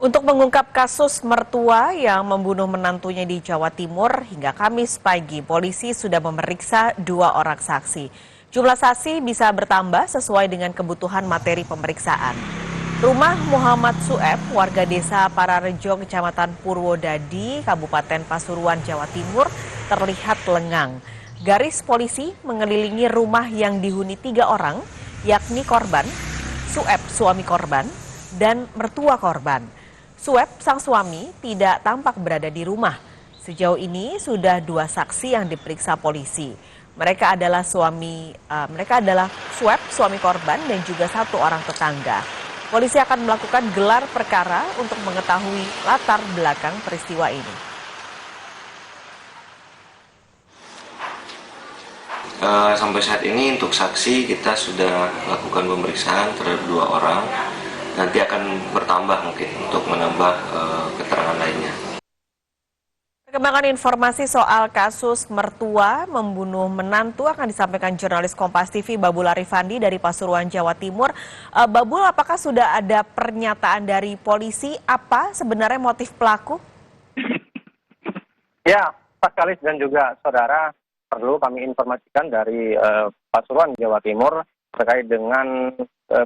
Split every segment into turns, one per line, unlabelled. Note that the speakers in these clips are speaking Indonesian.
Untuk mengungkap kasus mertua yang membunuh menantunya di Jawa Timur, hingga Kamis pagi polisi sudah memeriksa 2 orang saksi. Jumlah saksi bisa bertambah sesuai dengan kebutuhan materi pemeriksaan. Rumah Muhammad Sueb, warga desa Pararejo, Kecamatan Purwodadi, Kabupaten Pasuruan, Jawa Timur, terlihat lengang. Garis polisi mengelilingi rumah yang dihuni 3 orang, yakni korban, Sueb, suami korban, dan mertua korban. Sueb, sang suami, tidak tampak berada di rumah. Sejauh ini sudah 2 saksi yang diperiksa polisi. Mereka adalah Sueb, suami korban, dan juga 1 orang tetangga. Polisi akan melakukan gelar perkara untuk mengetahui latar belakang peristiwa ini.
Sampai saat ini untuk saksi kita sudah lakukan pemeriksaan terhadap 2 orang. Nanti akan bertambah mungkin untuk menambah keterangan lainnya.
Perkembangan informasi soal kasus mertua membunuh menantu akan disampaikan jurnalis Kompas TV Babul Arifandi dari Pasuruan, Jawa Timur. Babul, apakah sudah ada pernyataan dari polisi apa sebenarnya motif pelaku?
Ya, Pak Kalis dan juga saudara, perlu kami informasikan dari Pasuruan, Jawa Timur terkait dengan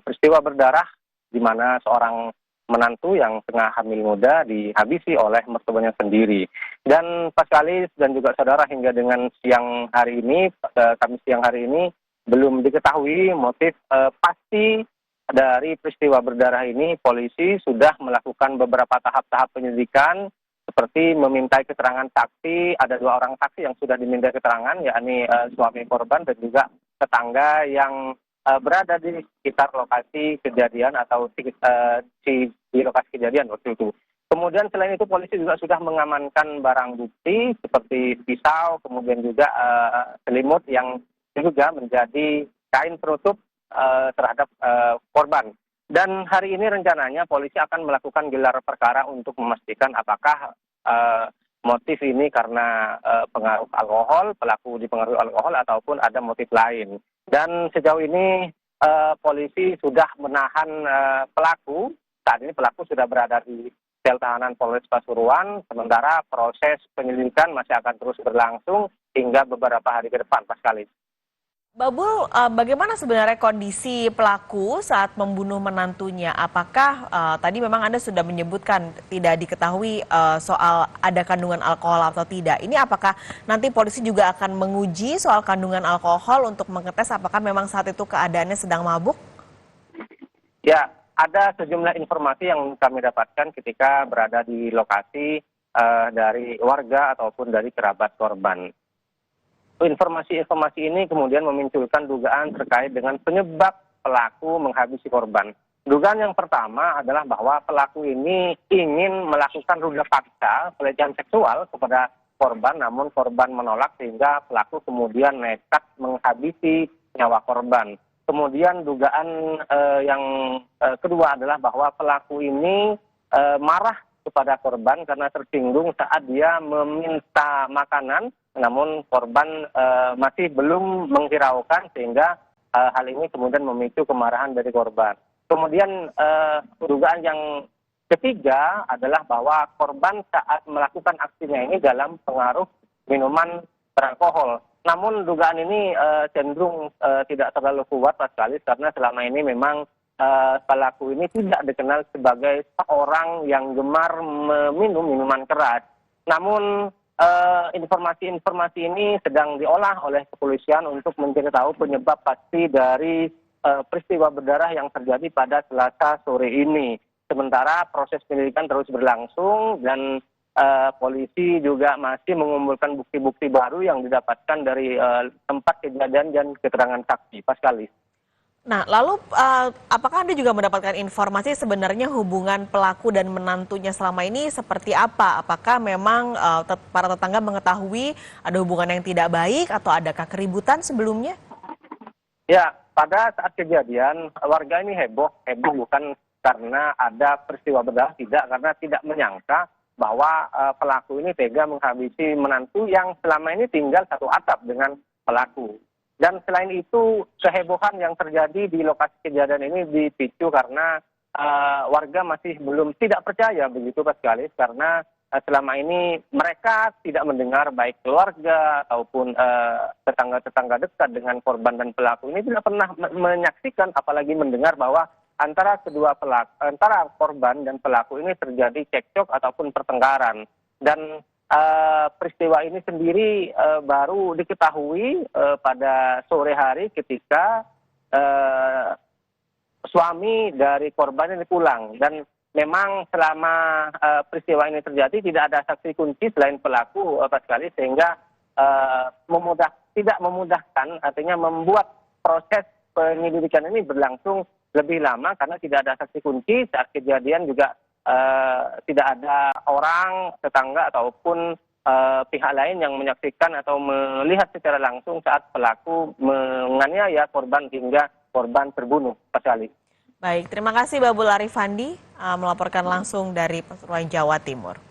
peristiwa berdarah di mana seorang menantu yang tengah hamil muda dihabisi oleh mertuanya sendiri. Dan Pak Kalis dan juga saudara, hingga dengan siang hari ini, Kamis siang hari ini, belum diketahui motif pasti dari peristiwa berdarah ini. Polisi sudah melakukan beberapa tahap-tahap penyelidikan, seperti memintai keterangan saksi. Ada 2 orang saksi yang sudah diminta keterangan, yakni suami korban dan juga tetangga yang berada di sekitar lokasi kejadian atau di lokasi kejadian waktu itu. Kemudian selain itu polisi juga sudah mengamankan barang bukti seperti pisau, kemudian juga selimut yang juga menjadi kain penutup terhadap korban. Dan hari ini rencananya polisi akan melakukan gelar perkara untuk memastikan apakah motif ini karena pengaruh alkohol, pelaku dipengaruhi alkohol ataupun ada motif lain. Dan sejauh ini polisi sudah menahan pelaku. Saat ini pelaku sudah berada di sel tahanan Polres Pasuruan, sementara proses penyelidikan masih akan terus berlangsung hingga beberapa hari ke depan, Pak Kalis.
Babul, bagaimana sebenarnya kondisi pelaku saat membunuh menantunya? Apakah tadi memang Anda sudah menyebutkan tidak diketahui soal ada kandungan alkohol atau tidak? Ini apakah nanti polisi juga akan menguji soal kandungan alkohol untuk mengetes apakah memang saat itu keadaannya sedang mabuk?
Ya, ada sejumlah informasi yang kami dapatkan ketika berada di lokasi dari warga ataupun dari kerabat korban. Informasi-informasi ini kemudian memunculkan dugaan terkait dengan penyebab pelaku menghabisi korban. Dugaan yang pertama adalah bahwa pelaku ini ingin melakukan ruda paksa pelecehan seksual kepada korban, namun korban menolak sehingga pelaku kemudian nekat menghabisi nyawa korban. Kemudian dugaan yang kedua adalah bahwa pelaku ini marah kepada korban karena tersinggung saat dia meminta makanan, namun korban masih belum menghiraukan sehingga hal ini kemudian memicu kemarahan dari korban. Kemudian dugaan yang ketiga adalah bahwa korban saat melakukan aksinya ini dalam pengaruh minuman beralkohol. Namun dugaan ini cenderung tidak terlalu kuat Pak Kalis, karena selama ini memang pelaku ini tidak dikenal sebagai seorang yang gemar meminum minuman keras. Namun informasi-informasi ini sedang diolah oleh kepolisian untuk mencari tahu penyebab pasti dari peristiwa berdarah yang terjadi pada Selasa sore ini. Sementara proses penyelidikan terus berlangsung dan polisi juga masih mengumpulkan bukti-bukti baru yang didapatkan dari tempat kejadian dan keterangan saksi. Pak Kalis.
Nah, lalu apakah Anda juga mendapatkan informasi sebenarnya hubungan pelaku dan menantunya selama ini seperti apa? Apakah memang para tetangga mengetahui ada hubungan yang tidak baik atau adakah keributan sebelumnya?
Ya, pada saat kejadian warga ini heboh bukan karena ada peristiwa berdarah, tidak, karena tidak menyangka bahwa pelaku ini tega menghabisi menantu yang selama ini tinggal satu atap dengan pelaku. Dan selain itu, kehebohan yang terjadi di lokasi kejadian ini dipicu karena warga masih belum tidak percaya begitu Pak Sekali, karena selama ini mereka tidak mendengar baik keluarga ataupun tetangga-tetangga dekat dengan korban dan pelaku ini tidak pernah menyaksikan, apalagi mendengar bahwa antara korban dan pelaku ini terjadi cekcok ataupun pertengkaran. Dan peristiwa ini sendiri baru diketahui pada sore hari ketika suami dari korban ini pulang. Dan memang selama peristiwa ini terjadi tidak ada saksi kunci selain pelaku Pak Sekali, sehingga tidak memudahkan, artinya membuat proses penyelidikan ini berlangsung lebih lama karena tidak ada saksi kunci. Saat kejadian juga tidak ada orang, tetangga ataupun pihak lain yang menyaksikan atau melihat secara langsung saat pelaku menganiaya korban hingga korban terbunuh, Pak Sekali.
Baik, terima kasih Babul Arifandi melaporkan langsung dari Pasuruan, Jawa Timur.